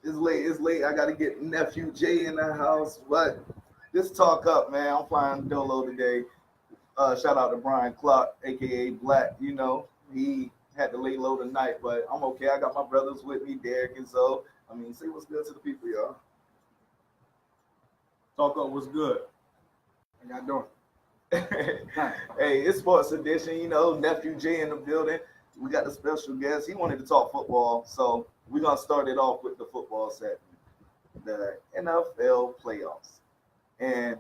It's late. It's late. I got to get nephew Jay in the house. But this talk up, man. I'm flying dolo today. Shout out to Brian Clark, aka Black. You know, he had to lay low tonight, but I'm okay. I got my brothers with me, Derek and Zoe. I mean, say what's good to the people, y'all. Talk up was good. How y'all doing? Hey, it's sports edition. You know, nephew Jay in the building. We got the special guest. He wanted to talk football, so we're gonna start it off with the football segment, the NFL playoffs, and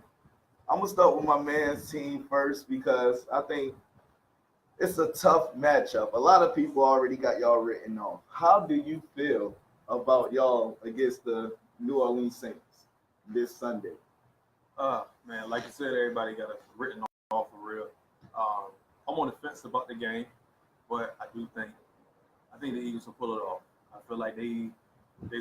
I'm gonna start with my man's team first because I think it's a tough matchup. A lot of people already got y'all written off. How do you feel about y'all against the New Orleans Saints this Sunday? Man, like you said, everybody got us written off for real. I'm on the fence about the game, but I think the Eagles will pull it off. I feel like they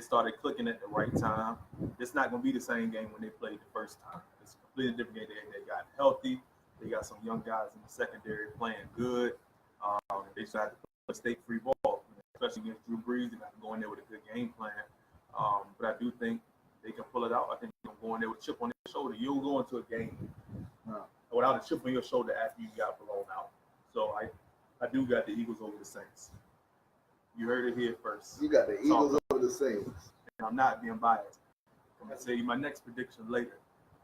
started clicking at the right time. It's not going to be the same game when they played the first time. It's a completely different game. They got healthy. They got some young guys in the secondary playing good. They just had to play mistake-free ball, especially against Drew Brees. They got to go in there with a good game plan. But I do think they can pull it out. I think they're going to go in there with a chip on their shoulder. You'll go into a game without a chip on your shoulder after you got blown out. So I do got the Eagles over the Saints. You heard it here first. You got the Eagles over the Saints. And I'm not being biased. I'm going to tell you my next prediction later.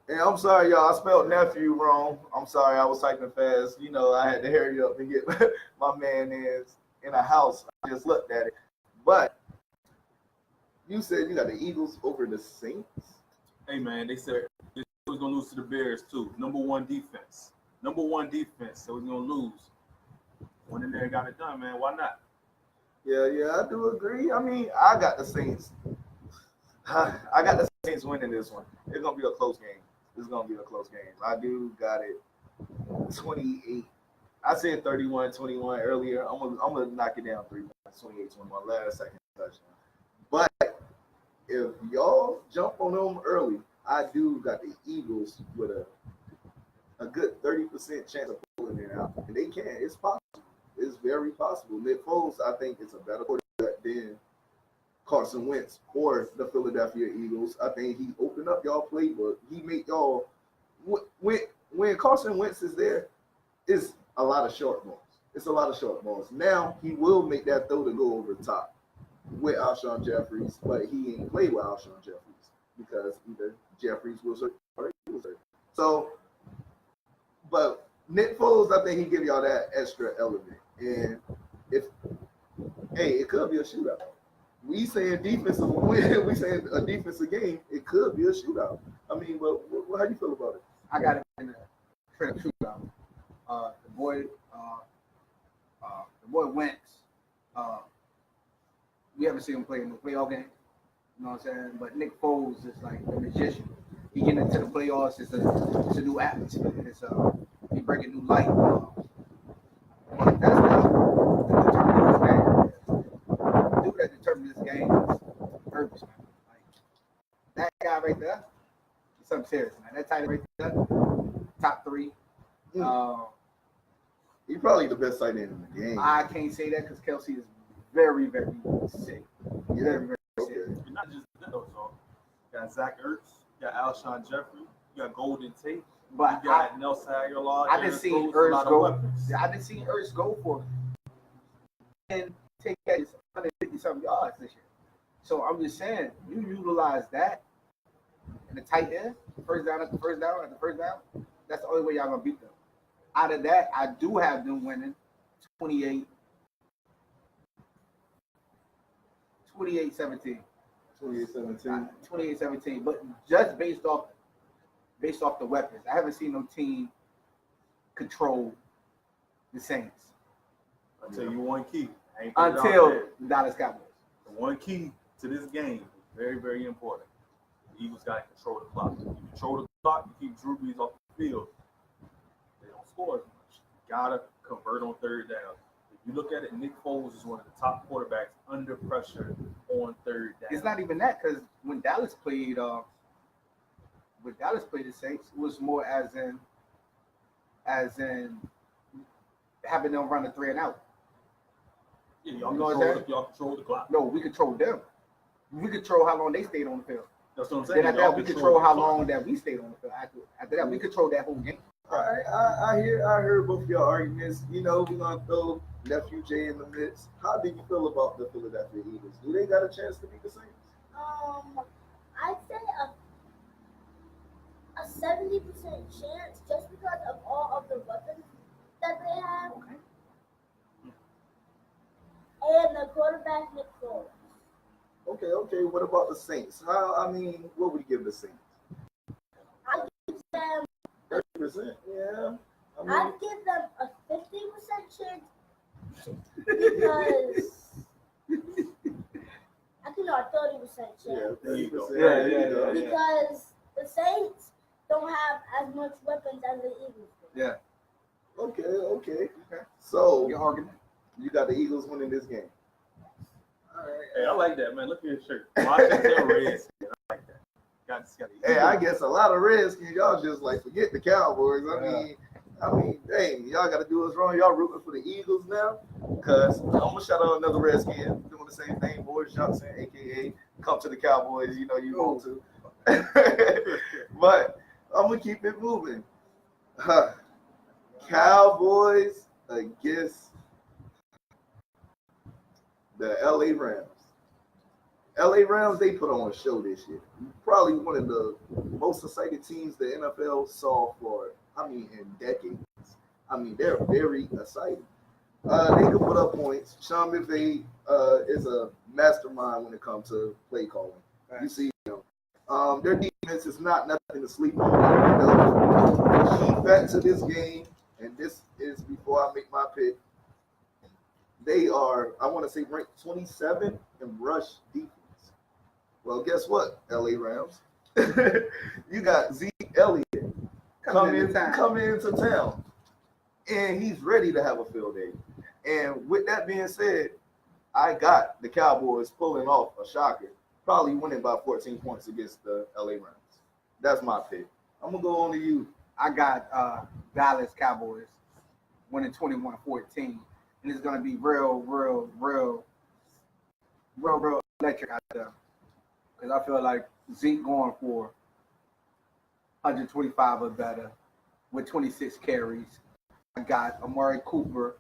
And I'm sorry, y'all. I spelled nephew wrong. I'm sorry. I was typing fast. You know, I had to hurry up and get my man in a house. I just looked at it. But you said you got the Eagles over the Saints? Hey, man, they said they was going to lose to the Bears, too. Number one defense. So we're going to lose. Went in there and got it done, man. Why not? Yeah, I do agree. I mean, I got the Saints. I got the Saints winning this one. It's going to be a close game. I do got it 28. I said 31-21 earlier. I'm gonna knock it down 3 points, 28-21, last second touchdown. But if y'all jump on them early, I do got the Eagles with a good 30% chance of pulling it out. And they can. It's possible. It's very possible. Nick Foles, I think, is a better quarterback than Carson Wentz or the Philadelphia Eagles. I think he opened up y'all playbook. He made y'all when Carson Wentz is there, it's a lot of short balls. Now he will make that throw to go over the top with Alshon Jeffries, but he ain't play with Alshon Jeffries because either Jeffries was hurt or he was hurt. So, but Nick Foles, I think he give y'all that extra element. And it could be a shootout. We saying defensive win. We saying a defensive game. It could be a shootout. I mean, but how do you feel about it? I got it in a shootout. The boy Wentz. We haven't seen him play in the playoff game. You know what I'm saying? But Nick Foles is like a magician. He getting into the playoffs. It's a new atmosphere. He breaking new light. But that's that determines this game is purpose, man. Like that guy right there, it's something serious, man. That tight end right there, top 3. He's probably the best tight end in the game. I can't say that because Kelsey is very, very sick. Yeah. Very, very sick. You're not just that, though, so. You got Zach Ertz, you got Alshon Jeffrey, you got Golden Tate, But you got Nelson Aguilar. I didn't see Ertz go for it and take that 150-something yards this year. So I'm just saying, you utilize that in the tight end, first down, that's the only way y'all gonna beat them. Out of that, I do have them winning 28, 28-17. 28-17. 28-17. But just based off the weapons, I haven't seen no team control the Saints I'll tell you one key. I ain't put it out until there. the Dallas Cowboys. The one key to this game is very, very important. The Eagles got to control the clock. If you control the clock, you keep Drew Brees off the field, they don't score as much. You got to convert on third down. If you look at it, Nick Foles is one of the top quarterbacks under pressure on third down. It's not even that, because when Dallas played the Saints, it was more as in having them run a 3 and out. Yeah, You know what I'm saying? y'all control the clock. No, we controlled them. We control how long they stayed on the field. That's what I'm saying. Then after that, we control how long that we stayed on the field. After that, we controlled that whole game. All right, I heard both of your arguments. You know, we're gonna throw nephew Jay in the mix. How do you feel about the Philadelphia Eagles? Do they got a chance to beat the Saints? I'd say a 70% chance just because of all of the weapons that they have. Okay. And the quarterback, Nick Foles. Okay. What about the Saints? What would you give the Saints? I give them 30%. Yeah. I'd give them a 50% chance because I think not 30% chance. Yeah, 30%. Yeah. Because the Saints don't have as much weapons as the Eagles do. Yeah. Okay. So Your argument. you got the Eagles winning this game. All right. Hey, I like that, man. Look at your shirt. Washington Redskins. I like that. Got Hey, I guess a lot of Redskins, y'all just like forget the Cowboys. I mean, dang, y'all got to do us wrong. Y'all rooting for the Eagles now? Because I'm going to shout out another Redskin doing the same thing, Boris Johnson, a.k.a. come to the Cowboys. You know you want to. But I'm going to keep it moving. Cowboys against the L.A. Rams. L.A. Rams, they put on a show this year. Probably one of the most excited teams the NFL saw in decades. They're very exciting. They can put up points. Sean McVay is a mastermind when it comes to play calling. Right. You see them. Their defense is not nothing to sleep on. The key back to this game, and this is before I make my pick, they are, I want to say, ranked 27 in rush defense. Well, guess what, LA Rams? You got Zeke Elliott coming into town, and he's ready to have a field day. And with that being said, I got the Cowboys pulling off a shocker, probably winning by 14 points against the LA Rams. That's my pick. I'm going to go on to you. I got Dallas Cowboys winning 21-14. And it's going to be real electric out there. Because I feel like Zeke going for 125 or better with 26 carries. I got Amari Cooper,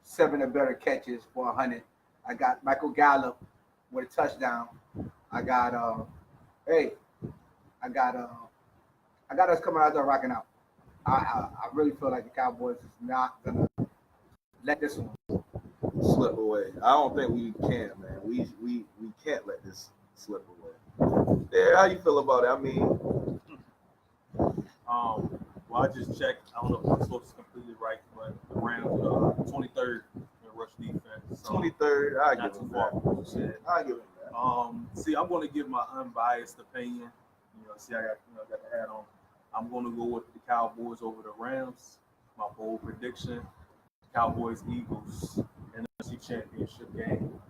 7 or better catches for 100. I got Michael Gallup with a touchdown. I got us coming out there rocking out. I really feel like the Cowboys is not gonna let this one Slip away. I don't think we can, man. We can't let this slip away. Yeah, how you feel about it? Well, I just checked. I don't know if my source is completely right, but the Rams 23rd in rush defense. So 23rd. I not give too him far that. from what you said. I give him that. See, I'm going to give my unbiased opinion. I got the hat on. I'm going to go with the Cowboys over the Rams. My bold prediction: Cowboys Eagles NFC Championship game.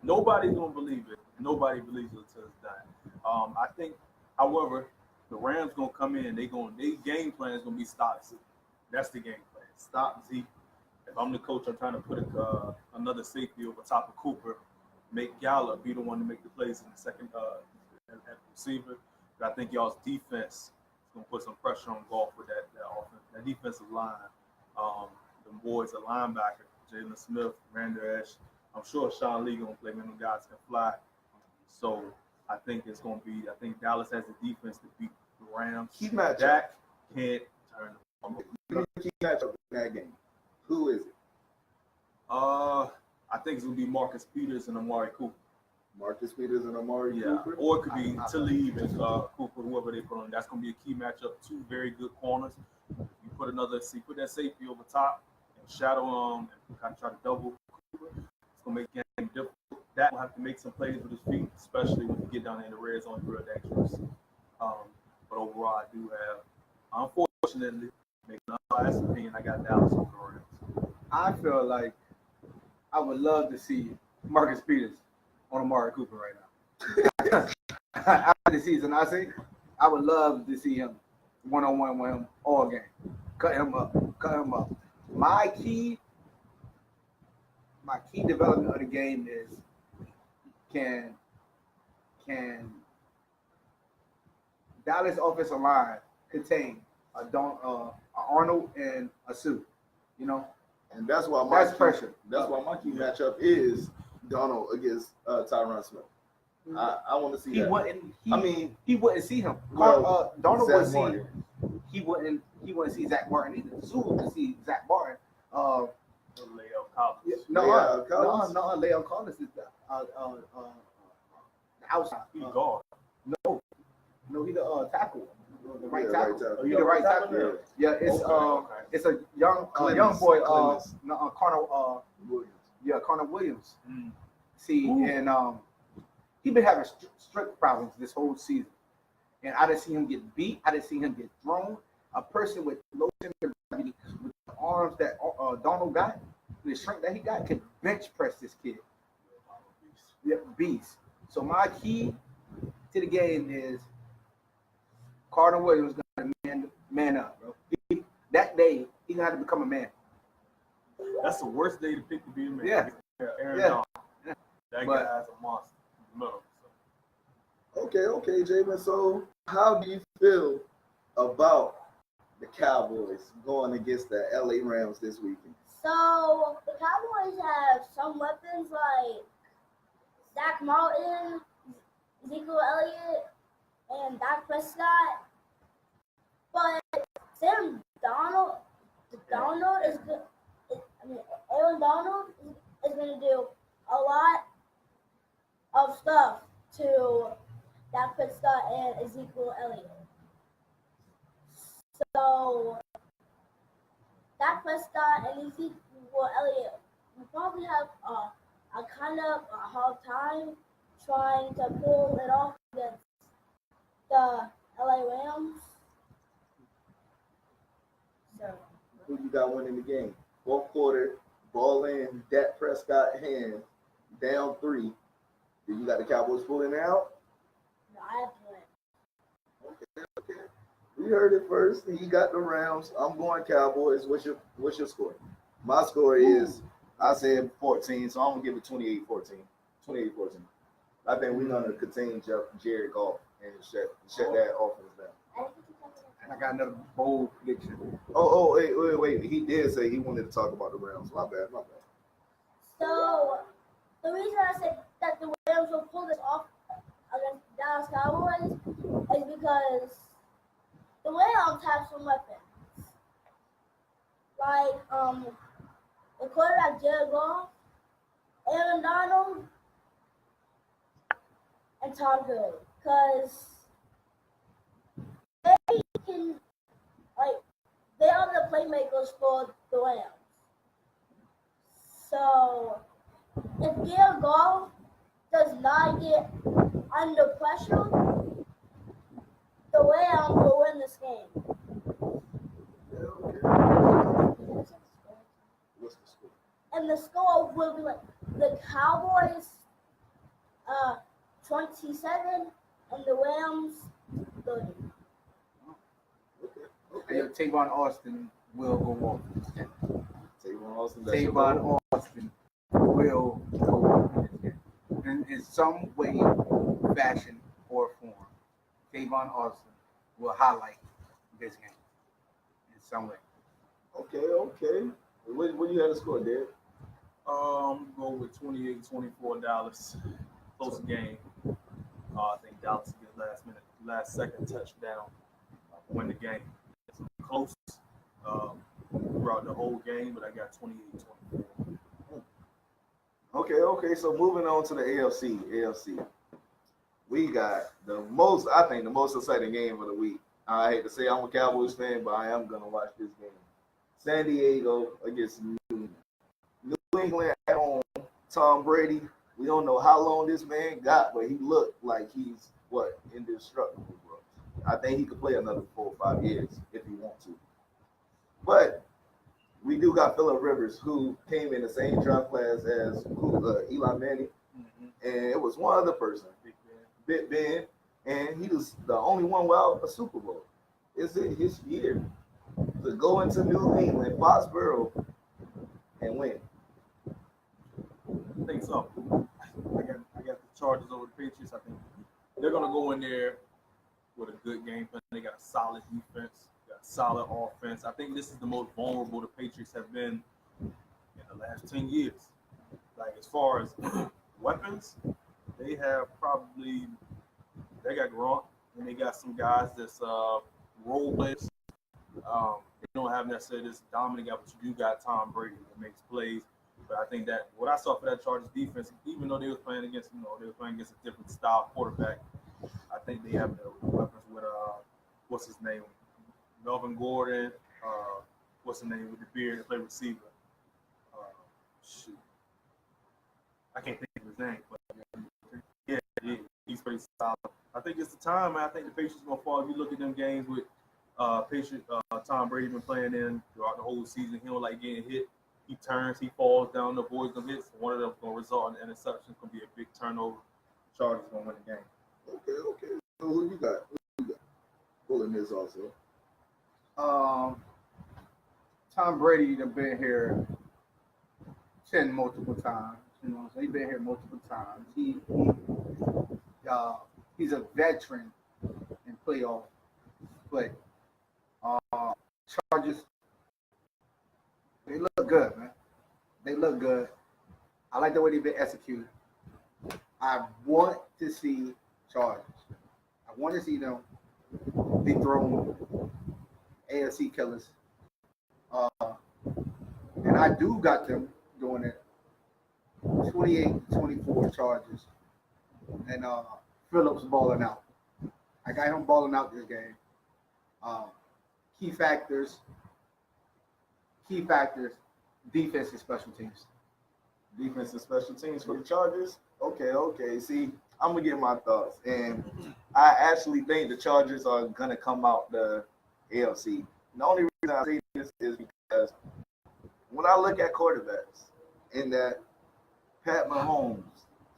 Nobody's going to believe it. Nobody believes it until it's done. I think, however, the Rams going to come in. Their game plan is going to be stop Zeke. That's the game plan. Stop Zeke. If I'm the coach, I'm trying to put another safety over top of Cooper. Make Gallup be the one to make the plays in the second at receiver. But I think y'all's defense is going to put some pressure on golf with that offense. That defensive line, the boys, the linebacker, Jalen Smith, Randall Ash. I'm sure Sean Lee going to play when them guys can fly. So I think I think Dallas has the defense to beat the Rams. Key matchup. Dak can't turn the ball. Key matchup in that game. Who is it? think it's gonna be Marcus Peters and Amari Cooper. Marcus Peters and Amari Yeah, Cooper. or it could be Talib and Cooper, whoever they put on. That's gonna be a key matchup. Two very good corners. You put that safety over top and shadow and kind of try to double Cooper. It's gonna make the game difficult. That will have to make some plays with his feet, especially when you get down in the red zone, real dangerous. But overall, I do have, unfortunately, making an unbiased opinion, I got Dallas over the Rams. I feel like I would love to see Marcus Peters on Amari Cooper right now. After the season, I would love to see him one-on-one with him all game. Cut him up. My key development of the game is can Dallas offensive line contain a Arnold and a Sue, you know? And that's why pressure. That's why my key matchup is Donald against Tyron Smith. I want to see that. He wouldn't see him. Well, Donald Zach would see. Martin. He wouldn't see Zach Martin either. Sue would see Zach Martin. Leo Collins. Leo Collins is the outside. He's guard. No, he's the tackle. The right Yeah, tackle. right tackle. He's the right tackle. Yeah, it's a young boy. Connor Williams. Mm. See, and he been having strength problems this whole season, and I didn't see him get beat. I didn't see him get thrown. A person with low center of gravity, with the arms that Donald got, the strength that he got, can bench press this kid. Yeah, beast. So my key to the game is Connor Williams got to man up, bro. That day, he's gonna have to become a man. That's the worst day to pick to be a man. Yeah. Aaron Yeah. Donald. That guy's a monster. No. Okay, Jamin. So, how do you feel about the Cowboys going against the LA Rams this weekend? So the Cowboys have some weapons like Zach Martin, Ezekiel Elliott, and Dak Prescott. But Aaron Donald is good. Aaron Donald is going to do a lot of stuff to Dak Prescott and Ezekiel Elliott. So Dak Prescott and Ezekiel Elliott will probably have a kind of a hard time trying to pull it off against the LA Rams. So Who you got winning the game? Fourth quarter, ball in, Dak Prescott hand, down 3. Do you got the Cowboys pulling out? no, I have to win. Okay. We heard it first. He got the Rams. I'm going Cowboys. What's your score? My score is, I said 14, so I'm gonna give it 28-14. 28-14. I think we're gonna contain Jared Goff and shut that offense down. And I got another bold prediction. Oh, wait. He did say he wanted to talk about the Rams. My bad. So the reason I said that the Rams will pull this off against the Dallas Cowboys is because the Rams have some weapons. Like the quarterback Jared Goff, Aaron Donald, and Tom Gurley. Because they can, they are the playmakers for the Rams. So if Jared Goff does not get under pressure, the Rams will win this game. What's the score? And the score will be like the Cowboys 27 and the Rams 30. And Tavon Austin will go off. Tavon Austin. Tavon Austin will go off in some way, fashion, or form. Tavon Austin will highlight this game in some way. Okay. What do you have to score, Dad? Go with 28-24 Dallas. Close game. I think Dallas will get last second touchdown, win the game. It's close throughout the whole game, but I got 28-24. Okay. So moving on to the AFC. We got I think the most exciting game of the week. I hate to say I'm a Cowboys fan, but I am gonna watch this game. San Diego against New England at home. Tom Brady. We don't know how long this man got, but he looked like he's indestructible, bro. I think he could play another 4 or 5 years if he wants to. But we do got Phillip Rivers, who came in the same draft class as Eli Manning, and it was one other person, Big Ben, and he was the only one without a Super Bowl. Is it his year to go into New England, Foxborough, and win? I think so. I got the Chargers over the Patriots. I think they're gonna go in there with a good game plan. They got a solid defense, got a solid offense. I think this is the most vulnerable the Patriots have been in the last 10 years. Like as far as weapons, they got Gronk and they got some guys that's role players. They don't have necessarily this dominant guy, but you do got Tom Brady that makes plays. But I think that what I saw for that Chargers defense, even though they was playing against a different style quarterback, I think they have the weapons with what's his name, Melvin Gordon, what's his name with the beard that play receiver. I can't think of his name, but yeah, he's pretty solid. I think it's the time, man. I think the Patriots are gonna fall. If you look at them games with Tom Brady been playing in throughout the whole season, he don't like getting hit. He turns, he falls down, avoids them hits. One of them is going to result in an interception. It's going to be a big turnover. Chargers going to win the game. Okay. So who you got? Pulling this also. Tom Brady done been here 10 multiple times. So he's been here multiple times. He's a veteran in playoff play. Chargers, they look good, man. They look good. I like the way they've been executed. I want to see Chargers. I want to see them dethrone AFC killers. And I do got them doing it 28-24 Chargers. And Phillips balling out. I got him balling out this game. Key factors, defense and special teams. Defense and special teams for the Chargers. Okay. See, I'm gonna get my thoughts, and I actually think the Chargers are gonna come out the AFC. The only reason I say this is because when I look at quarterbacks, in that Pat Mahomes,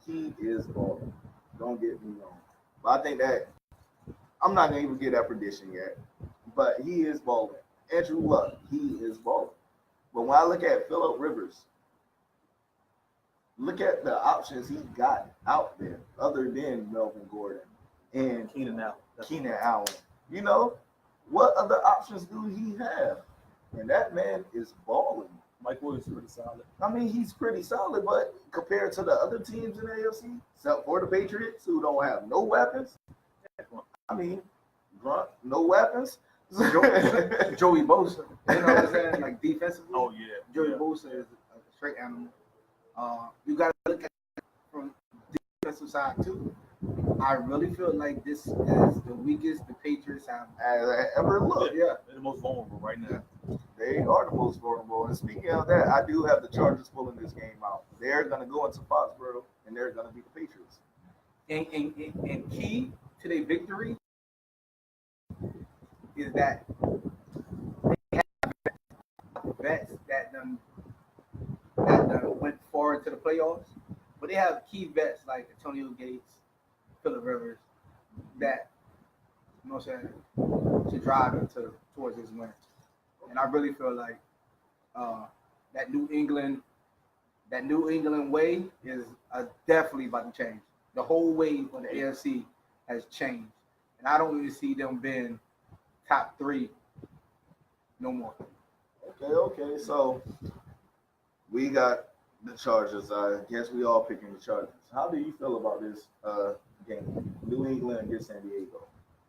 he is balling. Don't get me wrong, but I think that I'm not gonna even get that prediction yet. But he is balling. Andrew Luck, he is balling. But when I look at Phillip Rivers, look at the options he got out there other than Melvin Gordon and Keenan Allen. You know, what other options do he have? And that man is balling. Mike Williams is pretty solid. I mean, he's pretty solid, but compared to the other teams in the AFC, except for the Patriots, who don't have no weapons, I mean, Grunt, no weapons. Joey Bosa, you know what I'm saying? Like defensively. Oh yeah, Joey Bosa is a straight animal. You got to look at it from the defensive side too. I really feel like this is the weakest the Patriots have ever looked. Yeah, they're the most vulnerable right now. They are the most vulnerable. And speaking of that, I do have the Chargers pulling this game out. They're going to go into Foxborough, and they're going to beat the Patriots. And key to their victory is that they have vets that went forward to the playoffs, but they have key vets like Antonio Gates, Phillip Rivers, that, you know what I'm saying, to drive them towards this win. And I really feel like that New England way is definitely about to change. The whole wave of the AFC has changed, and I don't even see them being top 3 no more. Okay. So we got the Chargers. I guess we all picking the Chargers. How do you feel about this game? New England against San Diego.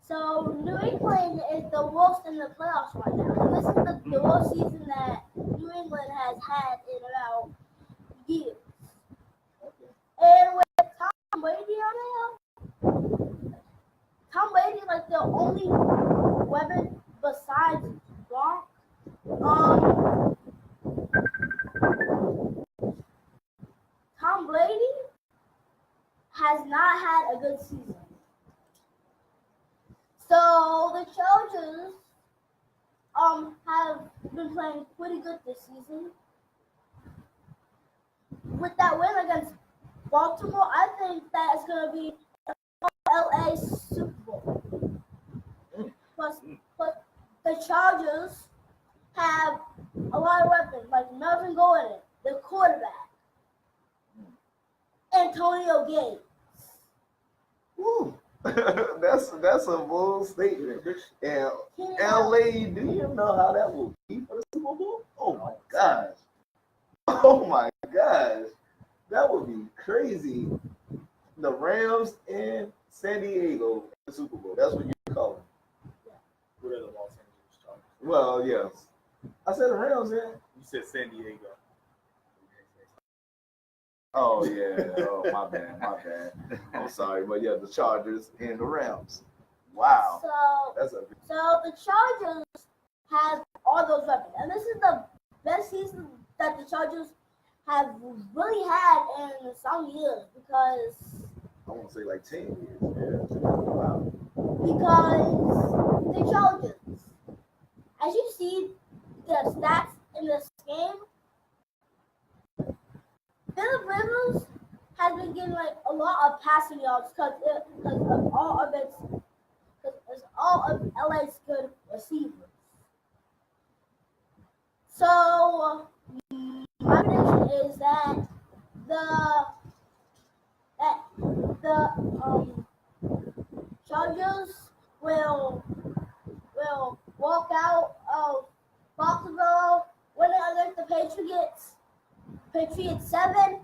So New England is the worst in the playoffs right now. And this is the worst season that New England has had in about years. And with Tom Brady on there, Tom Brady like the only weapon besides Gronk. Tom Brady has not had a good season. So the Chargers have been playing pretty good this season. With that win against Baltimore, I think that it's gonna be LA Super Bowl. Plus the Chargers have a lot of weapons, like Melvin Gordon, the quarterback, Antonio Gates. Woo. that's a bold statement. And LA, do you know how that will be for the Super Bowl? Oh my gosh. Oh my gosh. That would be crazy. The Rams in San Diego in the Super Bowl. That's what you call them. What are the Los Angeles Chargers? Well, yes. I said the Rams, man. You said San Diego. Oh yeah. Oh my bad. I'm sorry, but yeah, the Chargers and the Rams. Wow. So the Chargers have all those weapons, and this is the best season that the Chargers have really had in some years because I want to say like 10 years. Yeah. Wow. because the Chargers, as you see the stats in this game, Philip Rivers has been getting like a lot of passing yards because of all of its because all of LA's good receivers. So my prediction is that the Chargers will walk out of Foxborough, winning against the Patriots 7,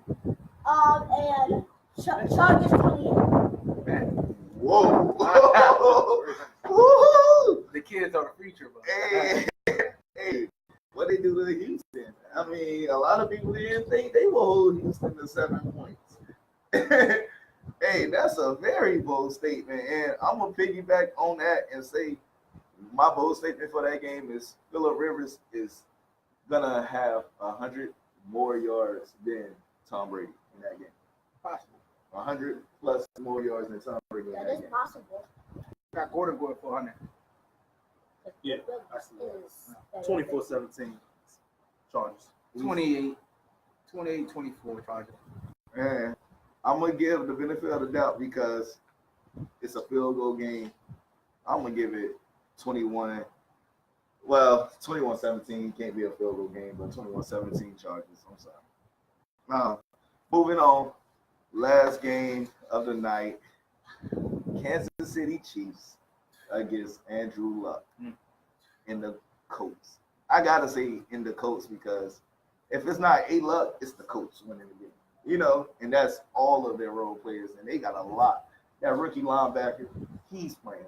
and Chargers 28. Whoa. Woo-hoo. The kids are the future, but Hey, what they do to Houston? I mean, a lot of people didn't think they will hold Houston to 7 points. Hey, that's a very bold statement, and I'm gonna piggyback on that and say my bold statement for that game is Phillip Rivers is gonna have 100 more yards than Tom Brady in that game. possible. 100 plus more yards than Tom Brady in That that is game. possible. Got Gordon going for 100. Yeah, Rivers I see that. is 24-17 Chargers. 28, 24 Chargers. And I'm gonna give the benefit of the doubt because it's a field goal game. I'm gonna give it 21. Well, 21-17 can't be a field goal game, but 21-17 Chargers. I'm sorry. Now, moving on. Last game of the night: Kansas City Chiefs against Andrew Luck in the Colts. I gotta say in the Colts because if it's not A Luck, it's the Colts winning the game. You know, and that's all of their role players, and they got a lot. That rookie linebacker, he's playing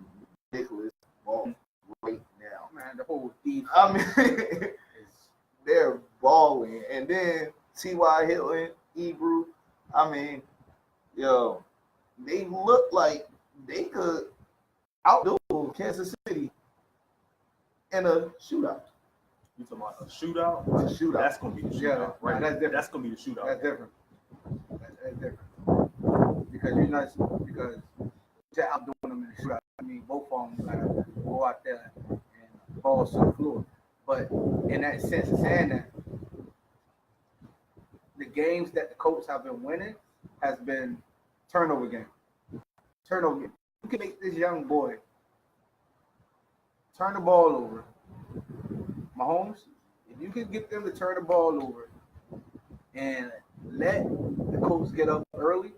ridiculous ball right now. Man, the whole defense. I mean, they're balling, and then T.Y. Hilton, Ebru. I mean, yo, they look like they could outdo Kansas City in a shootout. You talking about a shootout? A shootout. That's gonna be the shootout, Yeah, right? that's different. That's gonna be the shootout. That's different. That's different. Because you're not because you're outdoing them in the shootout. I mean, both of them gotta go out there and balls to the floor. But in that sense of saying that, the games that the Colts have been winning has been turnover game. Turnover game. You can make this young boy turn the ball over. Mahomes, if you can get them to turn the ball over and let the Colts get up early,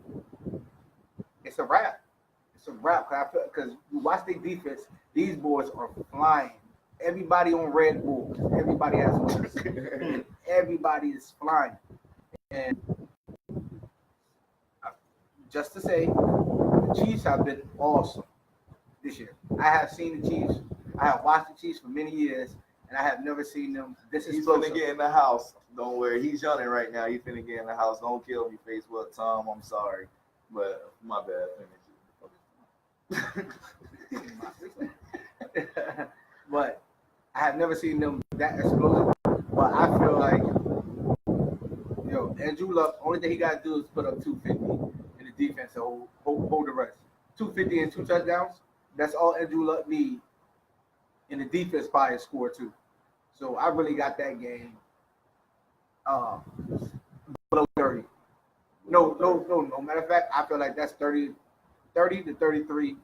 it's a wrap. It's a wrap. Because you watch their defense, these boys are flying. Everybody on Red Bull. Everybody has one. Everybody is flying. And just to say, the Chiefs have been awesome this year. I have seen the Chiefs. I have watched the Chiefs for many years, and I have never seen them this He's explosive. finna get in the house. Don't worry. He's yawning right now. He's finna get in the house. Don't kill me, Facebook. Tom, I'm sorry. But my bad. But I have never seen them that explosive. But I feel like, Andrew Luck, only thing he got to do is put up 250 in the defense and hold the rest. 250 and 2 touchdowns. That's all Andrew Luck need in the defense probably score too. So I really got that game below 30. No. Matter of fact, I feel like that's 30 to 33.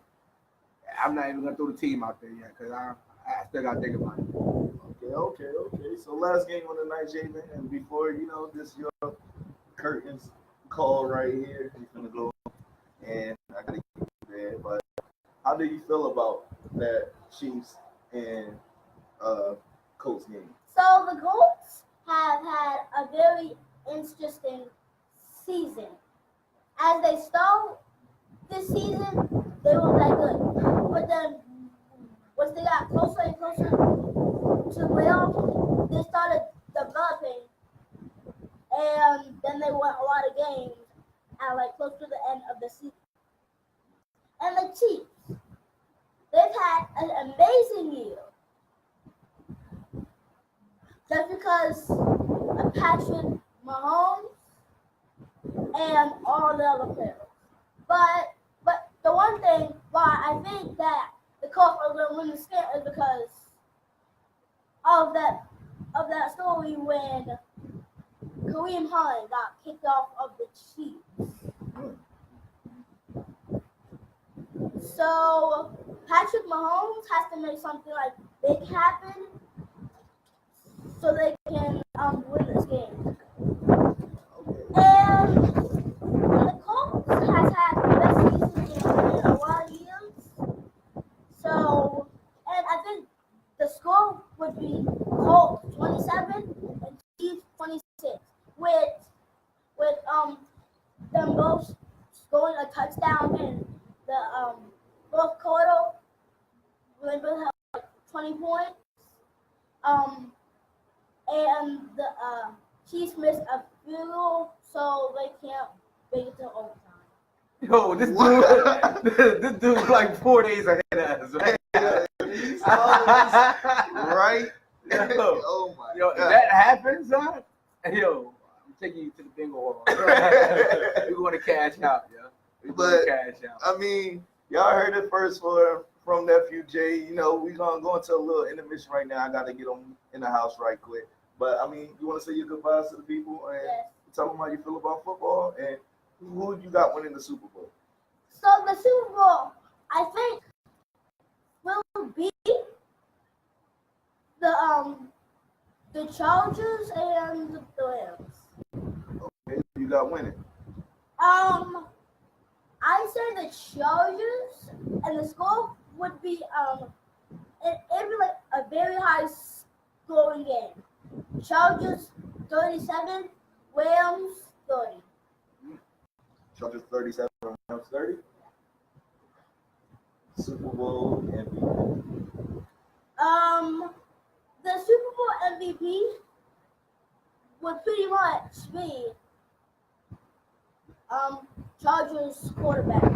I'm not even going to throw the team out there yet because I still got to think about it. Okay. So last game on the night, Jay-Man, and before, this your curtains call right here, he's going to go, and I got to get to bed, but how do you feel about that Chiefs and Colts game? So the Colts have had a very interesting season. As they start this season, they were that good. But then, once they got closer and closer to the playoffs, they started developing, and then they won a lot of games at close to the end of the season. And the Chiefs, they've had an amazing year. Just because of Patrick Mahomes and all the other players. But the one thing why I think that the Colts are going to win this game is because of that story when Kareem Hunt got kicked off of the Chiefs. So Patrick Mahomes has to make something big happen so they can win this game. And the Colts has had the best season in a lot of years. So, and I think the score would be Colts 27 and Chiefs 26, with them both scoring a touchdown in the fourth quarter. They both have 20 points. And the Chiefs missed a field goal, so they can't make it to overtime. Yo, this dude's like 4 days ahead of us, right? Right? Oh my Yo, if God. that happens, son, I'm taking you to the bingo hall. We're going to cash out, yo. But, I mean, y'all heard it first from Nephew Jay. We're going to go into a little intermission right now. I got to get him in the house right quick. But, I mean, you want to say your goodbyes to the people and tell them how you feel about football and who you got winning the Super Bowl? So the Super Bowl, I think, will be the Chargers and the Rams. Okay, you got winning. I say the Chargers, and the score would be it'd be like a very high scoring game. Chargers 37, Rams 30. Chargers 37, Rams 30. Super Bowl MVP. The Super Bowl MVP would pretty much be Chargers quarterback.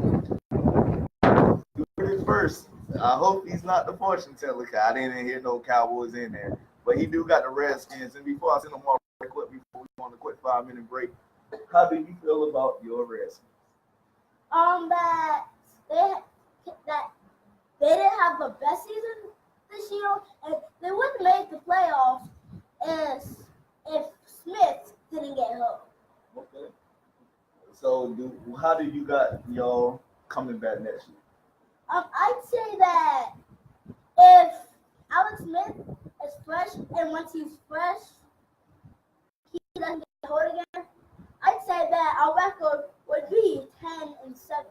You heard it first. I hope he's not the fortune teller. I didn't hear no Cowboys in there. But he do got the Redskins. And before I send them off before we go on a quick 5-minute break, how do you feel about your Redskins? That they didn't have the best season this year, and they wouldn't make the playoffs if Smith didn't get hurt. Okay. So how do you got y'all coming back next year? I'd say that if Alex Smith is fresh, and once he's fresh, he doesn't get hurt again, I'd say that our record would be 10-7.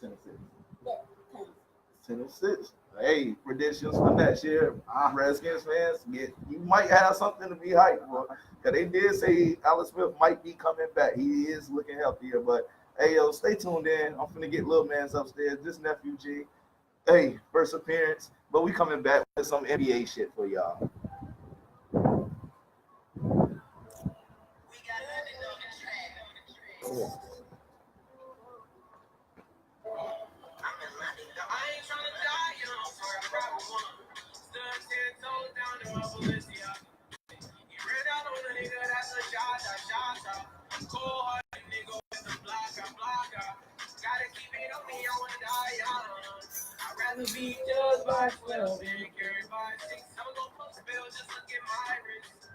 10-6. Yeah, 10. 10-6. Hey, predictions for next year. Redskins fans, you might have something to be hyped for. Because they did say Alex Smith might be coming back. He is looking healthier. But, hey, stay tuned in. I'm finna get little man's upstairs. This Nephew G. Hey, first appearance, but we coming back with some NBA shit for y'all. I'd rather be judged by 12 than carried by 6. I'm gonna post bail, just look at my wrist.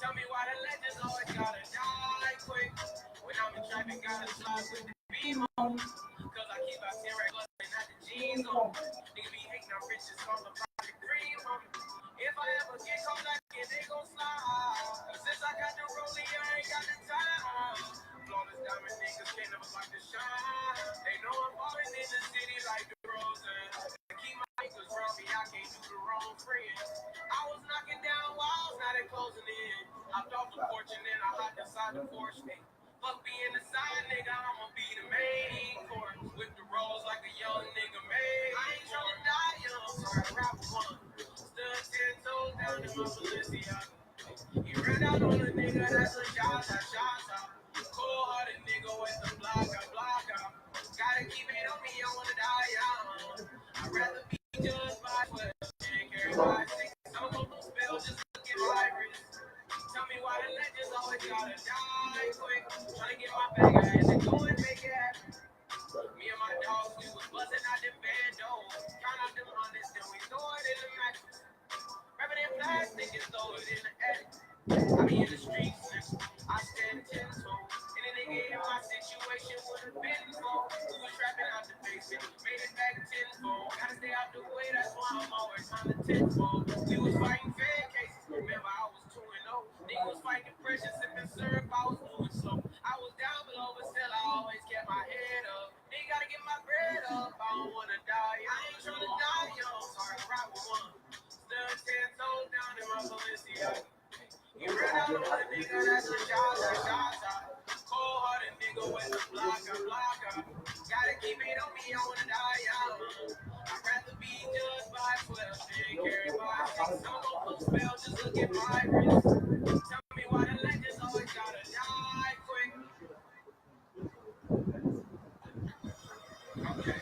Tell me why the legends always gotta die quick. When I'm in traffic, gotta slide with the beam on. Cause I keep out 10 right plus and not the jeans on. Nigga be hating, I'm rich, it's on the project cream on. If I ever get caught like it, they gon' slide. Since I got the rollie, I ain't got the time. Flawless diamond niggas can't never block the shine. They know I'm falling in the city like the roses. Keep my niggas around me, I can't do the wrong friend. I was knocking down walls, now they closing in. I thought the fortune and I hopped inside the Porsche. Fuck being the side nigga, I'ma be the main course. With the rolls like a young nigga made. I ain't tryna die young, so I rap one. Stood 10 toes down in my Balenciaga. He ran out on a nigga, that's a shot. Cold-hearted nigga with the block. Gotta keep it on me, I wanna die young. I'd rather be judged by 12 than carried by 6. I'm gonna lose spell, just look at my wrist. Tell me why the legends always gotta die quick. Tryna get my bag, I had to go and make it happen. Me and my dogs, we was buzzing out the bandos. Count out them hundreds, then we throw it in the mattress. Wrap it in plastic and throw it in the attic. I be in the streets, I stand 10 toes. Any nigga in my situation would have been for. We was trapping out the basement, made it back tenfold. Gotta stay out the way, that's why I'm always on the tenfold. We was fighting fair cases, remember I was 2-0. Nigga was fighting depression, sipping syrup, I was moving slow. I was down below, but still I always kept my head up. Nigga gotta get my bread up, I don't wanna die. I ain't tryna die, yo, sorry, ride with one. Stood 10 toes down in my Balenciaga. You ran out on a nigga, that's a shot. Cold-hearted nigga with the block. Gotta keep it on me, I wanna die young. I'd rather be judged by 12 than carried by 6. I'm gonna put spell, just look at my wrist. Tell me why the legends always gotta die quick. Okay.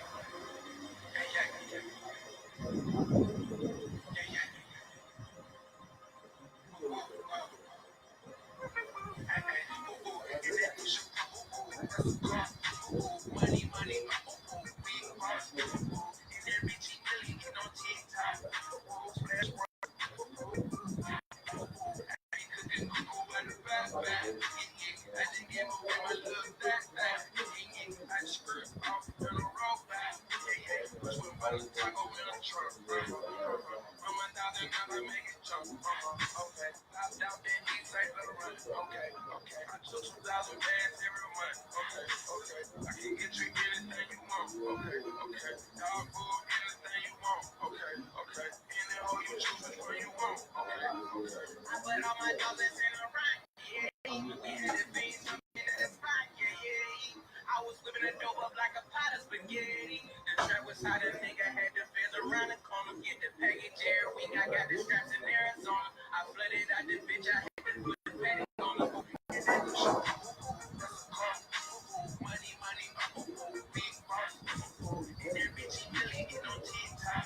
I was whipping the dope up like a pot of spaghetti. The trap was hot, a nigga had the feds around the corner. Get the package every week, I got the straps in Arizona. I flooded out the bitch, I had to put the petty on the hoop. And that was money, big boss. And that bitch, he really get on TikTok.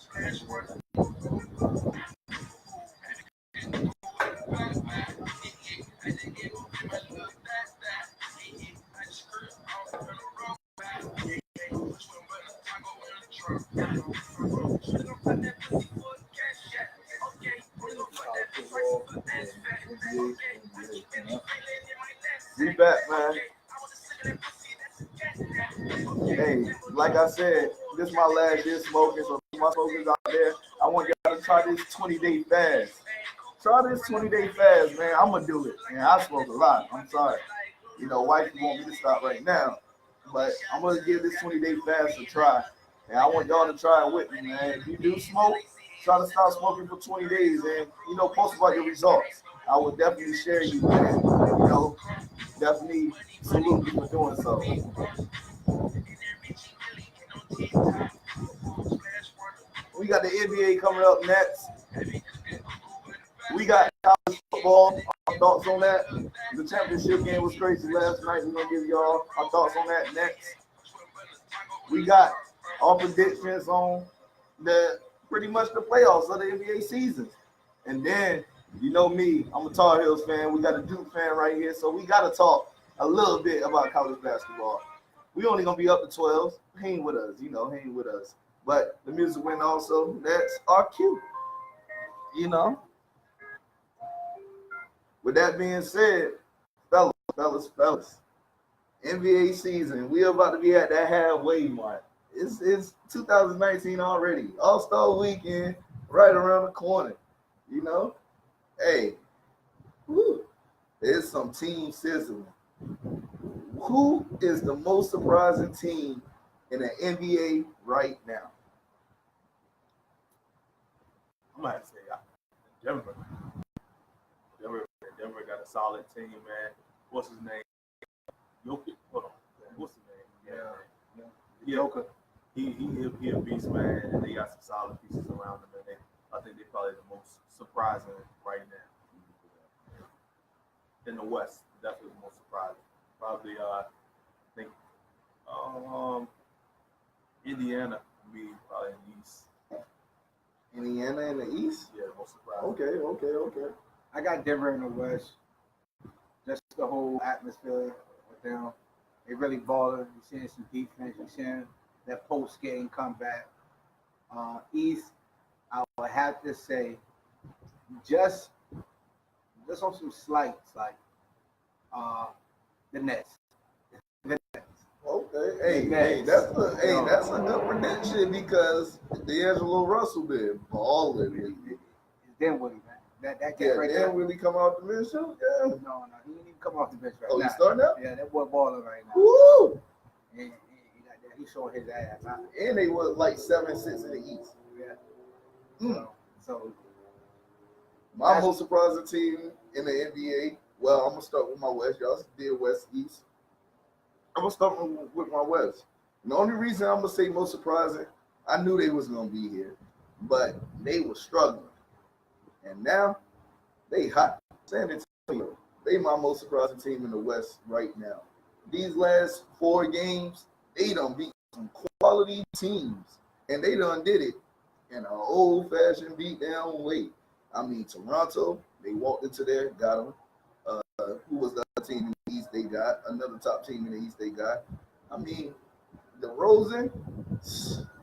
Splash work. We back, man. Hey, like I said, this is my last year smoking, so my smokers out there, I want y'all to try this 20-day fast. Try this 20-day fast, man. I'm gonna do it. And I smoke a lot. I'm sorry. You know, wife want me to stop right now, but I'm gonna give this 20-day fast a try. And I want y'all to try it with me, man. If you do smoke, try to stop smoking for 20 days and, you know, post about your results. I will definitely share you, man. You know, definitely salute you for doing so. We got the NBA coming up next. We got college football. Our thoughts on that. The championship game was crazy last night. We're going to give y'all our thoughts on that next. We got our predictions on the pretty much the playoffs of the NBA season. And then, you know me, I'm a Tar Heels fan. We got a Duke fan right here. So we got to talk a little bit about college basketball. We only going to be up to 12. Hang with us, hang with us. But the music went also. That's our cue. With that being said, fellas, NBA season, we about to be at that halfway mark. It's 2019 already. All-Star weekend right around the corner. Hey, there's some team sizzling. Who is the most surprising team in the NBA right now? I'm gonna have to say Denver. Denver got a solid team, man. What's his name? Jokic. Hold on. What's his name? Yeah. Jokic. He a beast, man, and they got some solid pieces around him. And I think they're probably the most surprising right now. In the West, definitely the most surprising. Probably, I think Indiana would be probably in the East. Indiana in the East? Yeah, the most surprising. Okay. I got Denver in the West. Just the whole atmosphere with them. They really balling. You're seeing some defense. You're seeing that post game comeback. East, I would have to say, just on some slights, like the Nets. Okay, hey, that's a good prediction because D'Angelo Russell been balling lately. Then Willie, man. That kid right then there. Willie come out the bench? Yeah. No, he didn't even come off the bench right Oh, now. he starting up? Yeah, that boy balling right now. Woo! He's showing his ass. And they was like 7-6 in the East. Yeah. So my most surprising team in the NBA. Well, I'm gonna start with my West. Y'all did West East. I'm gonna start with my West. And the only reason I'm gonna say most surprising, I knew they was gonna be here, but they were struggling, and now they hot. San Antonio, they my most surprising team in the West right now. These last 4 games, they done beat some quality teams, and they done did it in an old-fashioned beat-down way. I mean, Toronto, they walked into there, got them. Who was the other team in the East they got? Another top team in the East they got. I mean, DeRozan,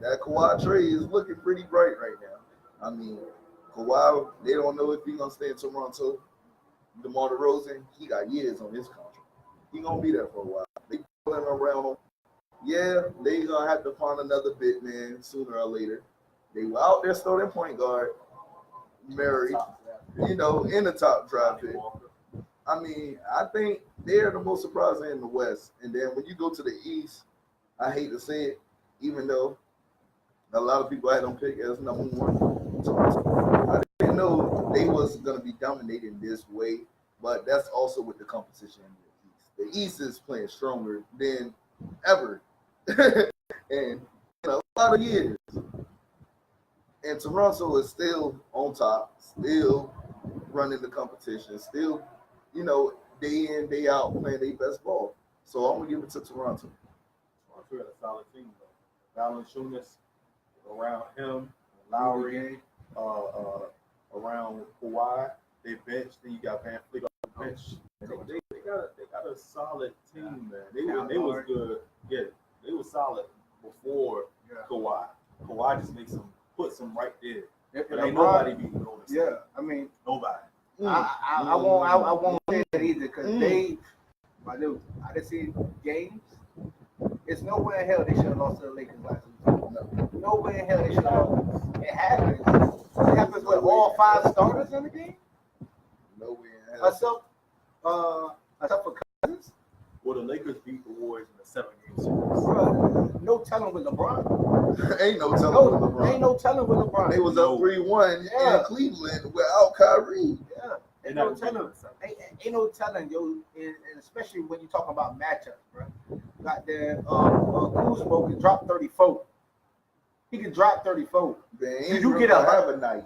that Kawhi trade is looking pretty bright right now. I mean, Kawhi, they don't know if he's going to stay in Toronto. DeMar DeRozan, he got years on his contract. He's going to be there for a while. They pulling around him. Yeah, they going to have to find another bit, man, sooner or later. They were out there starting point guard, Murray, in the top draft pick. I mean, I think they're the most surprising in the West. And then when you go to the East, I hate to say it, even though a lot of people had them pick as number 1. I didn't know they was going to be dominating this way, but that's also with the competition in the East. The East is playing stronger than ever. And a lot of years. And Toronto is still on top, still running the competition, still, day in, day out, playing their best ball. So I'm going to give it to Toronto. Toronto had a solid team, though. Valanciunas, around him, Lowry, around Kawhi, they bench. Then you got Van Fleet on the bench. They got a solid team, man. They was good. Yeah, they was solid before Kawhi. Kawhi just puts them right there. But ain't nobody beating Golden State. Yeah, I mean, nobody. I won't say that either because I didn't see games. It's nowhere in hell they should have lost to the Lakers last season. Nowhere in hell they should have lost. It happens. It happens with all 5 starters in the game. Nowhere in hell. Except for Cousins. Well, the Lakers beat the Warriors in a 7-game series. Bro, no telling with LeBron. Ain't no telling with LeBron. Ain't no telling with LeBron. They was up 3-1 in Cleveland without Kyrie. Yeah. Ain't no telling, yo, and especially when you talk about matchups, bro. Got there, Kuzma can drop 34. He could drop 34. Man, You Ingram get could a- have a night.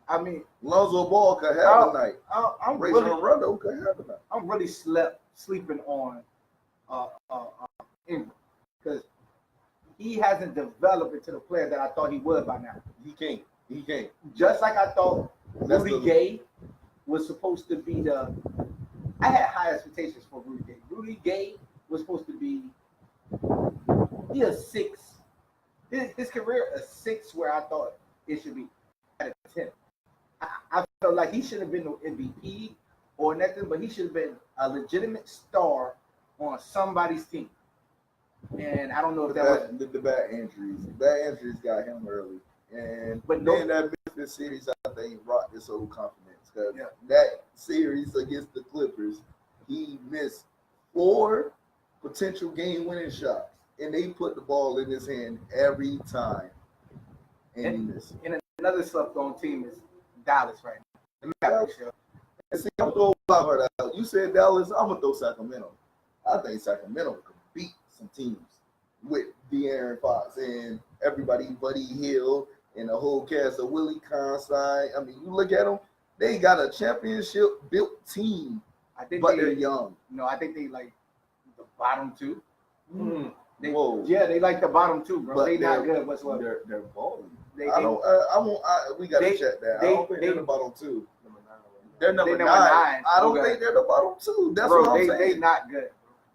I mean, Lonzo Ball could have a night. I'm Rajon really, Rondo could have a night. I'm really sleeping on Ingram because he hasn't developed into the player that I thought he would by now. He can't. He can't. Just like I thought That's Rudy the- Gay was supposed to be the. I had high expectations for Rudy Gay. Rudy Gay was supposed to be a 6. His career a 6 where I thought it should be at a 10. I felt like he should have been no MVP or nothing, but he should have been a legitimate star on somebody's team. And I don't know if that was. The bad injuries. Bad injuries got him early. And But no- then that Memphis series, I think, rocked his whole confidence. Because Yeah. that series against the Clippers, he missed 4 potential game-winning shots. And they put the ball in his hand every time. And he missed. And another slept-on team is Dallas right now. The Mavericks, yo. And see, I'm going to throw Flowers out. You said Dallas, I'm going to throw Sacramento. I think Sacramento could beat some teams with De'Aaron Fox and everybody, Buddy Hill, and the whole cast of Willie Consign. I mean, you look at them, they got a championship-built team, I think but they're young. I think they like the bottom 2. They, Whoa. Yeah, they like the bottom 2, bro. But They not they're- good whatsoever. They're balling. They, I don't. I won't. We got to they- check that. they- I don't think they- they're the bottom 2. Number 9 right They're number They 9. number 9. I don't Okay. think they're the bottom 2. That's bro, what I'm they saying. not good.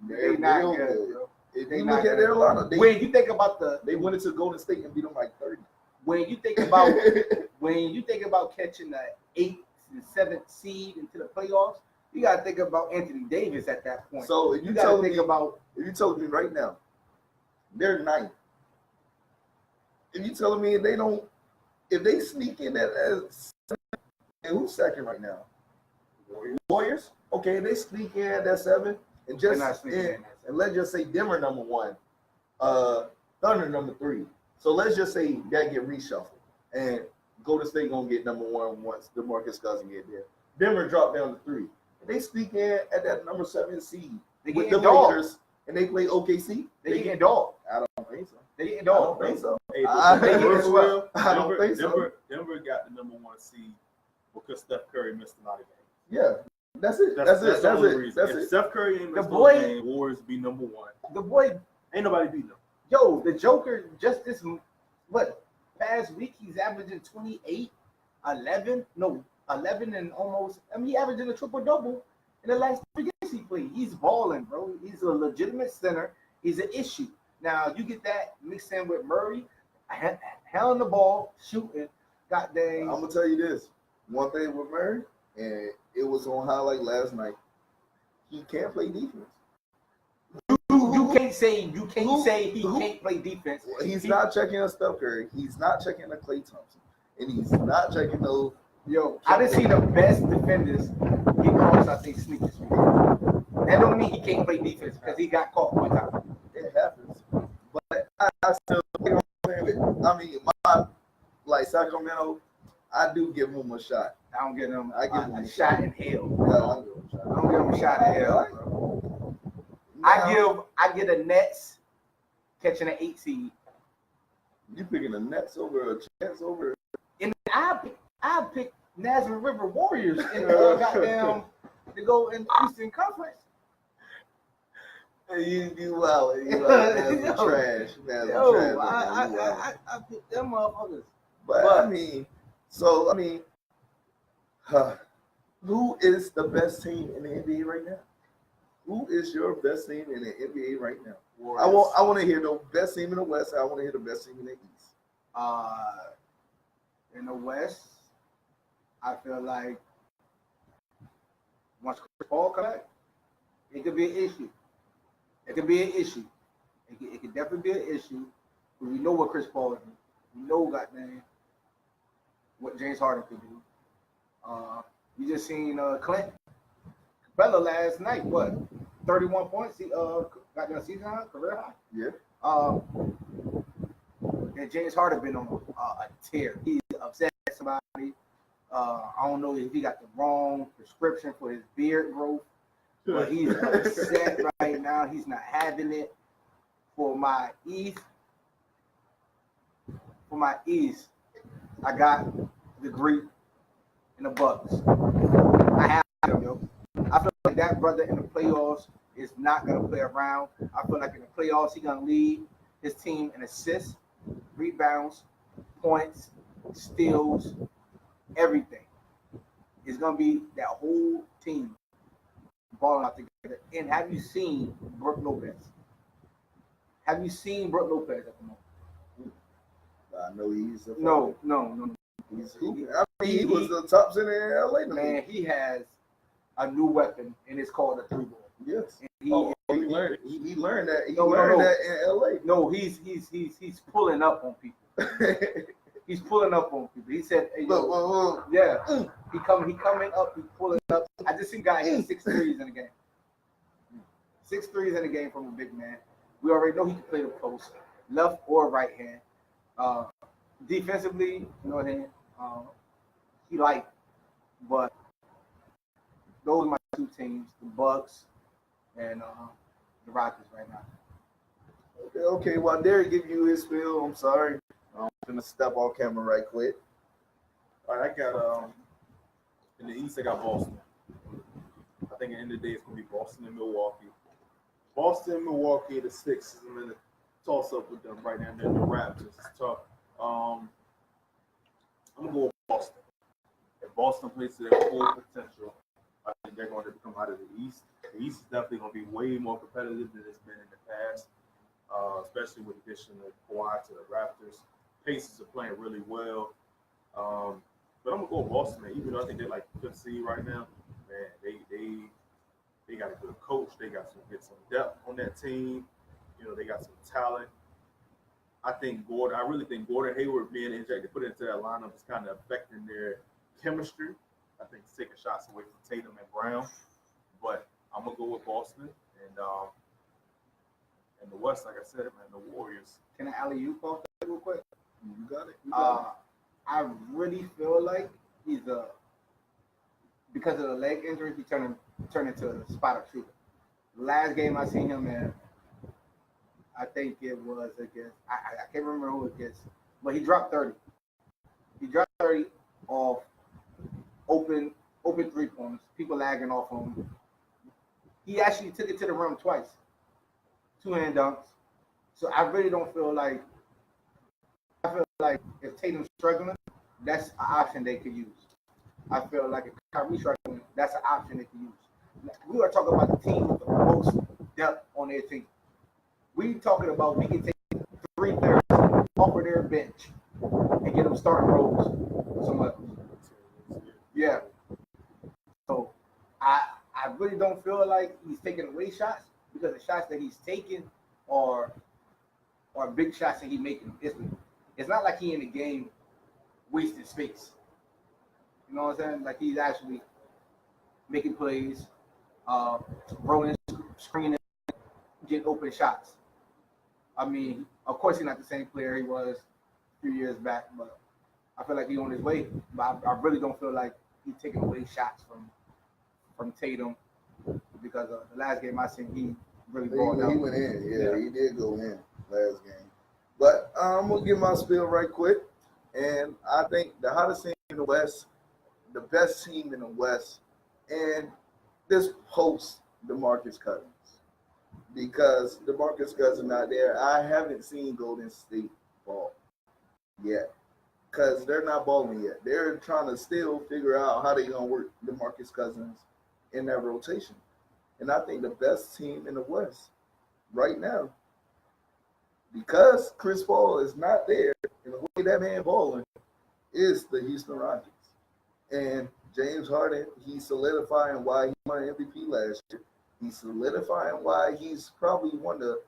They not real good, bro. If They you not look at good. their lineup, When you think about they went into Golden State and beat them like 30. when you think about catching the 8th and 7th seed into the playoffs, you gotta think about Anthony Davis at that point. So if you you gotta told think me, about if you told me right now, they're 9th. If you telling me they don't, if they sneak in at and who's second right now? Warriors. Okay, they sneak in at that 7 and they're just not sneaking in. and let's just say Denver number 1, Thunder number 3. So let's just say that get reshuffled and Golden State gonna get number 1 once DeMarcus Cousins get there. Denver drop down to 3. They sneak in at that number 7 seed They with getting the dogged. Lakers and they play OKC. They getting dogged. I don't think so. They getting I dogged. don't think so. Hey, I but think it's well. I don't think so. Denver got the number 1 seed because Steph Curry missed a lot of games. Yeah, that's it. That's That's the only it. reason. That's If it. Steph Curry ain't The missed boy- no game, Warriors be number 1. The boy, Ain't nobody beating them. yo, the Joker just this past week he's averaging 28, 11 and almost. I mean, he averaging a triple double in the last 3 games he played. He's balling, bro. He's a legitimate center. He's an issue. Now you get that mixed in with Murray, hell in the ball, shooting. Goddamn. I'm gonna tell you this. One thing with Murray, and it was on highlight last night. He can't play defense. You can't say he Who- can't play defense. He's not checking a Steph Curry. He's not checking a Klay Thompson, and he's not checking those. Yo, I didn't see the best defenders get caught out they sneak this week. That don't mean he can't play defense because he got caught one time. It happens, but I still. You know what I'm saying? I mean, like Sacramento, I do give him a shot. I don't give him I give him a shot in hell. Yeah, I'll give him a shot. I don't give him a shot in hell. Bro. I get a Nets catching an 8 seed. You picking the Nets over a chance over? And I pick Nazareth River Warriors in the goddamn to go in the Eastern Conference. You wow, that's Yo. trash. That's trash. Yo, Man. You wild. I pick them motherfuckers. But But- I mean, who is the best team in the NBA right now? Who is your best team in the NBA right now? I want to hear the best team in the West. I want to hear the best team in the East. In the West, I feel like once Chris Paul come back, it could be an issue. It could be an issue. It could definitely be an issue. But we know what Chris Paul is. We know, goddamn, what James Harden could do. You just seen Clint Capella last night. What, 31 points? He got the season high, career high. Yeah. And James Harden been on a tear. He's upset at somebody. I don't know if he got the wrong prescription for his beard growth, but he's upset right now. He's not having it. For my East, for my East, I got the Greek and the Bucks. I have them, yo. I feel like that brother in the playoffs is not gonna play around. I feel like in the playoffs he's gonna lead his team in assists, rebounds, points, steals, everything. It's gonna be that whole team balling out together. And have you seen Brook Lopez? Have you seen Brook Lopez at the moment? I know he's a No. He's hooping. I mean, he was the top center in LA. Man, he has a new weapon, and it's called a three ball. Yes. And He learned that. He No, learned no. that in LA. No, he's pulling up on people. He's pulling up on people. He said, hey, yo, yeah, he coming up, he pulling up. I just seen guy hit 6 threes in the game. 6 threes in the game from a big man. We already know he can play the post, left or right hand. Defensively, you know what I mean? He like, but those are my two teams, the Bucks and the Rockets right now. Okay. While Derek give you his spiel, I'm sorry. I'm gonna step on camera right quick. All right, I got in the East. I got Boston. I think at the end of the day, it's gonna be Boston and Milwaukee. Boston and Milwaukee, the Sixers. I'm in a toss up with them right now. They're the Raptors. It's tough. I'm gonna go with Boston. If Boston plays to their full potential, I think they're going to come out of the East. The East is definitely going to be way more competitive than it's been in the past, especially with the addition of Kawhi to the Raptors. Pacers are playing really well. But I'm going to go with Boston, man. Even though I think they're like fifth seed right now, man, they got a good coach. They got some depth on that team. You know, they got some talent. I really think Gordon Hayward being injected, put into that lineup is kind of affecting their chemistry. I think it's taking shots away from Tatum and Brown. But I'm gonna go with Boston and the West, like I said, man, the Warriors. Can I alley-oop off that real quick? You got it. I really feel like because of the leg injury, he turned into a spot shooter. The last game I seen him in, I think it was against, I can't remember who it against, but he dropped 30. He dropped 30 off open 3-pointers, people lagging off him. He actually took it to the rim twice, 2-hand dunks. So I really don't feel like, if Tatum's struggling, that's an option they could use. I feel like if Kyrie's struggling, that's an option they could use. We are talking about the team with the most depth on their team. We talking about we can take 3 players off of their bench and get them starting roles somewhere else. Yeah. So I really don't feel like he's taking away shots, because the shots that he's taking are big shots that he's making. It's not like he in the game wasting space. You know what I'm saying? Like he's actually making plays, rolling, screening, getting open shots. I mean, of course he's not the same player he was a few years back, but I feel like he's on his way. But I really don't feel like he's taking away shots from Tatum, because the last game I seen, he really balled out. He went in. Yeah, he did go in last game. But I'm going to give my spiel right quick. And I think the hottest team in the West, the best team in the West, and this post DeMarcus Cousins. Because DeMarcus Cousins not there. I haven't seen Golden State ball yet, because they're not balling yet. They're trying to still figure out how they're going to work DeMarcus Cousins in that rotation. And I think the best team in the West right now, because Chris Paul is not there, and the way that man balling, is the Houston Rockets. And James Harden, he's solidifying why he won MVP last year. He's solidifying why he's probably one of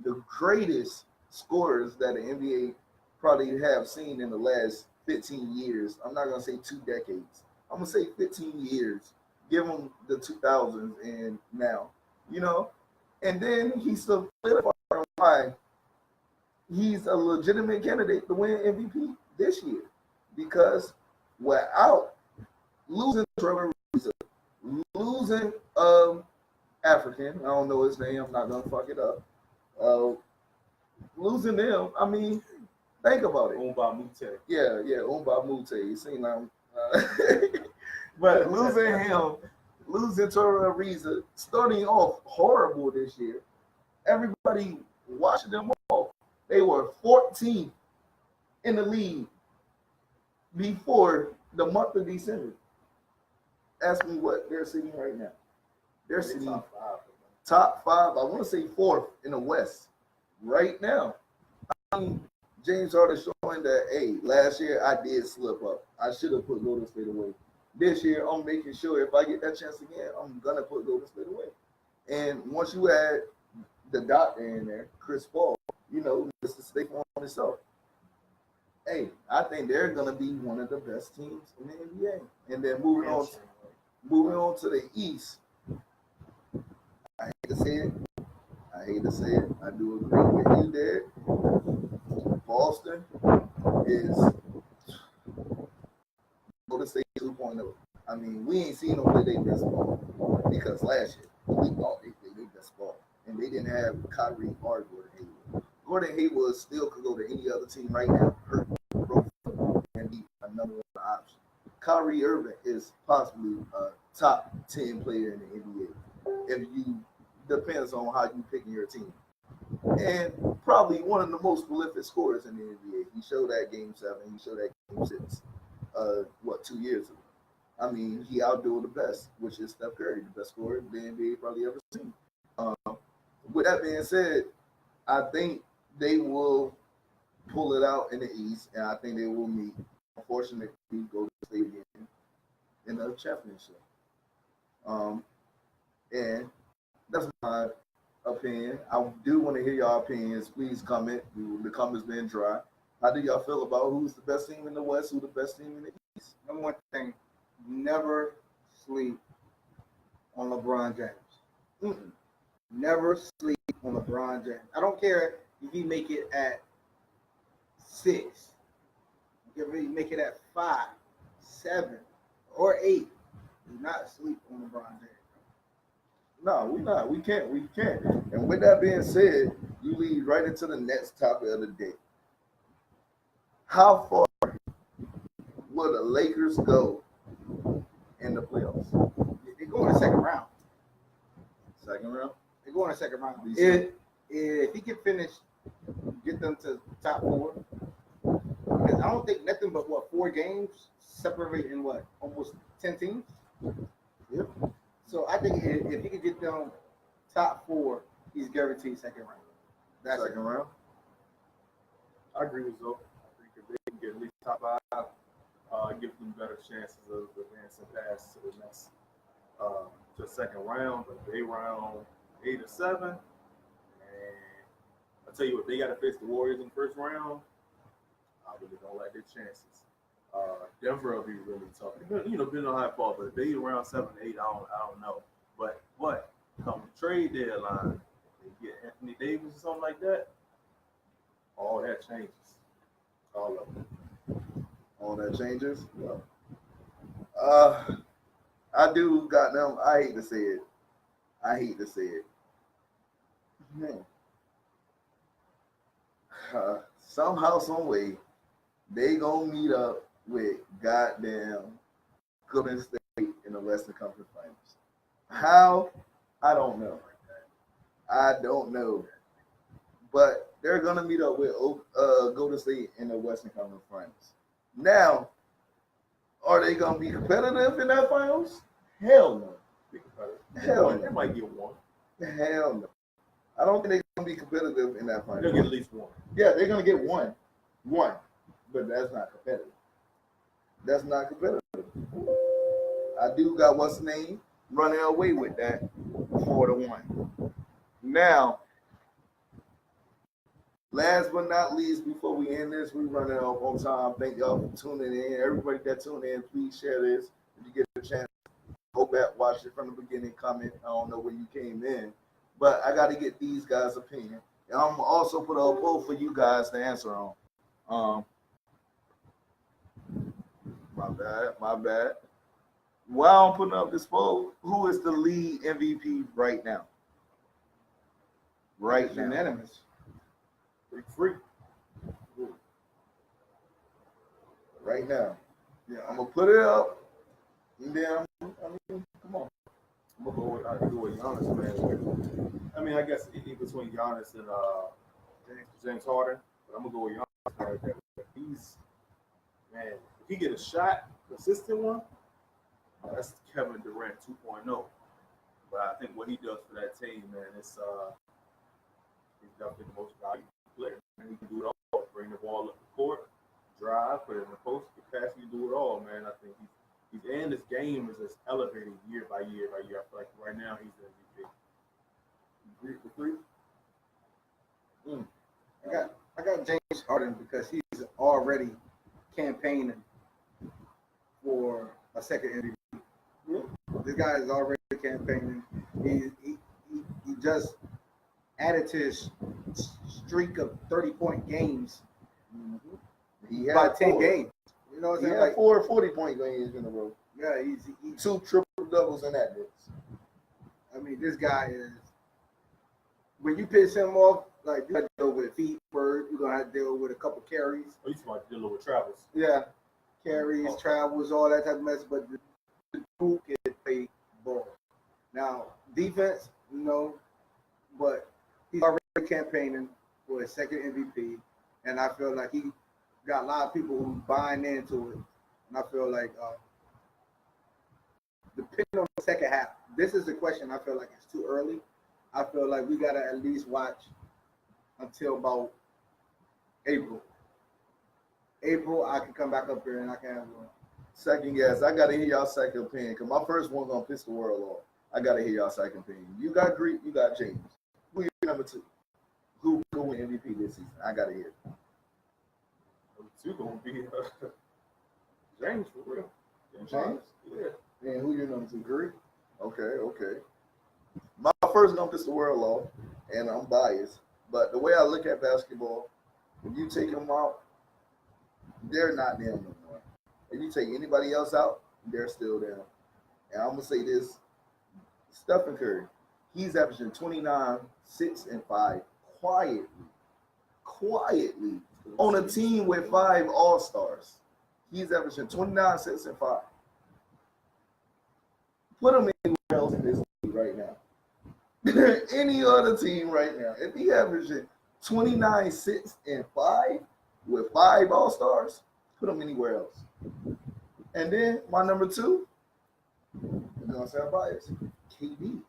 the greatest scorers that the NBA probably have seen in the last 15 years. I'm not going to say 2 decades. I'm going to say 15 years. Give him the 2000s and now, you know. And then he's solidifying why he's a legitimate candidate to win MVP this year. Because without losing Trevor Ariza, losing African, I don't know his name, I'm not gonna fuck it up. Losing them, I mean, Think about it. Umba Mute. Yeah, Umba Mute. You seen him. But losing to Ariza, starting off horrible this year. Everybody watching them all. They were 14th in the league before the month of December. Ask me what they're sitting right now. They're sitting top five. I want to say fourth in the West right now. James Harden showing that, hey, last year I did slip up. I should have put Golden State away. This year, I'm making sure if I get that chance again, I'm going to put Golden State away. And once you add the doctor in there, Chris Paul, Mr. State on himself. Hey, I think they're going to be one of the best teams in the NBA. And then moving on to the East, I hate to say it. I do agree with you there. Boston is Golden State 2.0. I mean, we ain't seen them play their best ball because last year we thought they played their best ball, and they didn't have Kyrie or Gordon Hayward. Gordon Hayward still could go to any other team right now, hurt, broke, and be a number one option. Kyrie Irving is possibly a top 10 player in the NBA. Depends on how you picking your team. And probably one of the most prolific scorers in the NBA. He showed that Game 7. He showed that Game 6. 2 years ago. I mean, he outdueled the best, which is Steph Curry, the best scorer the NBA probably ever seen. With that being said, I think they will pull it out in the East, and I think they will meet. Unfortunately, go to the State again in the championship. And that's my opinion. I do want to hear y'all opinions. Please comment. The comments been dry. How do y'all feel about who's the best team in the West, who's the best team in the East? Number one thing, never sleep on LeBron James. Mm-mm. Never sleep on LeBron James. I don't care if you make it at 6, if you make it at 5, 7, or 8. Do not sleep on LeBron James. No, we not. We can't. And with that being said, you lead right into the next topic of the day. How far will the Lakers go in the playoffs? They go in the second round. Second round? They go in the second round. Decent. If he can finish, get them to top 4. Because I don't think nothing but 4 games separating almost 10 teams. Yep. So I think if he can get them top 4, he's guaranteed second round. That's second round. I agree with Zoe. I think if they can get at least top 5, give them better chances of advancing past to the next to the second round, but they round 8 or 7. And I tell you what, they got to face the Warriors in the first round. I really don't like their chances. Denver will be really tough. Depending on how it falls, but if they around 7 or 8, I don't know. But come trade deadline, they get Anthony Davis or something like that. All that changes. All of it. All that changes? Well, I do got them. I hate to say it. Man. Somehow, some way, they gonna meet up with goddamn Golden State in the Western Conference Finals. How? I don't know. But they're gonna meet up with Golden State in the Western Conference Finals. Now, are they gonna be competitive in that finals? Hell no. Hell no. They might get one. Hell no. I don't think they're gonna be competitive in that finals. They'll get at least one. Yeah, they're gonna get one, but that's not competitive. I do got what's the name running away with that 4-1. Now, last but not least, before we end this, we running out on time. Thank y'all for tuning in. Everybody that tuned in, please share this. If you get a chance, go back, watch it from the beginning, comment. I don't know when you came in, but I got to get these guys' opinion. And I'm also put a poll for you guys to answer on. My bad. While I'm putting up this poll, who is the lead MVP right now? Unanimous. Free. right now. Yeah, I'm gonna put it up, and then come on. I'm gonna go with Giannis, man. I mean, I guess in between Giannis and James Harden, but I'm gonna go with Giannis. Man, he's man. If he get a shot, consistent one, that's Kevin Durant 2.0. But I think what he does for that team, man, it's he's definitely the most valuable player. And he can do it all. Bring the ball up the court, drive, put it in the post, capacity to do it all, man. I think he's and his game is just elevating year by year by year. I feel like right now he's the MVP. Agree for three. I got James Harden because he's already campaigning for a second MVP. Yeah. This guy is already campaigning. He just added to his streak of 30-point games He by had 10 four. games. You know what I'm He saying? had Like, 4 40-point games in a row. yeah, he's 2 triple doubles in that mix. I mean, this guy is. When you piss him off, like you have to deal with feet first. You're gonna have to deal with a couple carries. Oh, he's about to deal with Travels. Yeah, carries, travels, all that type of mess. But the dude can play ball. Now defense, but he's already campaigning for his second MVP, and I feel like he got a lot of people who buying into it. And I feel like, depending on the second half, this is the question. I feel like it's too early. I feel like we gotta at least watch until about April. April, I can come back up here and I can have one. Second guess. I gotta hear y'all second opinion because my first one's gonna piss the world off. I gotta hear y'all second opinion. You got Greek, you got James. Who your number 2? Who will win MVP this season? I gotta hear. Number 2 gonna be James for real. James? Yeah. And who your number 2? Greek? Okay. My first gonna piss the world off, and I'm biased. But the way I look at basketball, if you take them out, they're not them no more. If you take anybody else out, they're still them. And I'm gonna say this: Stephen Curry, he's averaging 29, 6, and 5 quietly on a team with 5 All-Stars. He's averaging 29, 6, and 5. Put him anywhere else in this league right now. Any other team right now. If he averaging 29, 6, and 5 with 5 All-Stars, put him anywhere else. And then my number 2, I'm gonna say I'm biased, KD.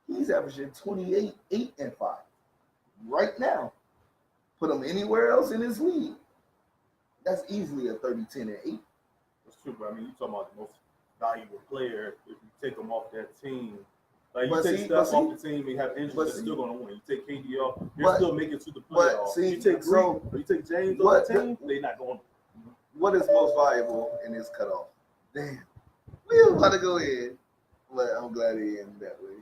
He's averaging 28, 8, and 5 right now. Put him anywhere else in this league. That's easily a 30, 10, and 8. That's true, but I mean, you talking about the most valuable player. If you take him off that team, like you But take see- Steph but off the team, they have injuries, but they're see- still gonna win. You take KD off, you're but- still making it to the but playoffs. see, You take Greek, so- or you take James what off the team, they're not going. What is most valuable in this cutoff? Damn. We was about to go in, but I'm glad he ended that way.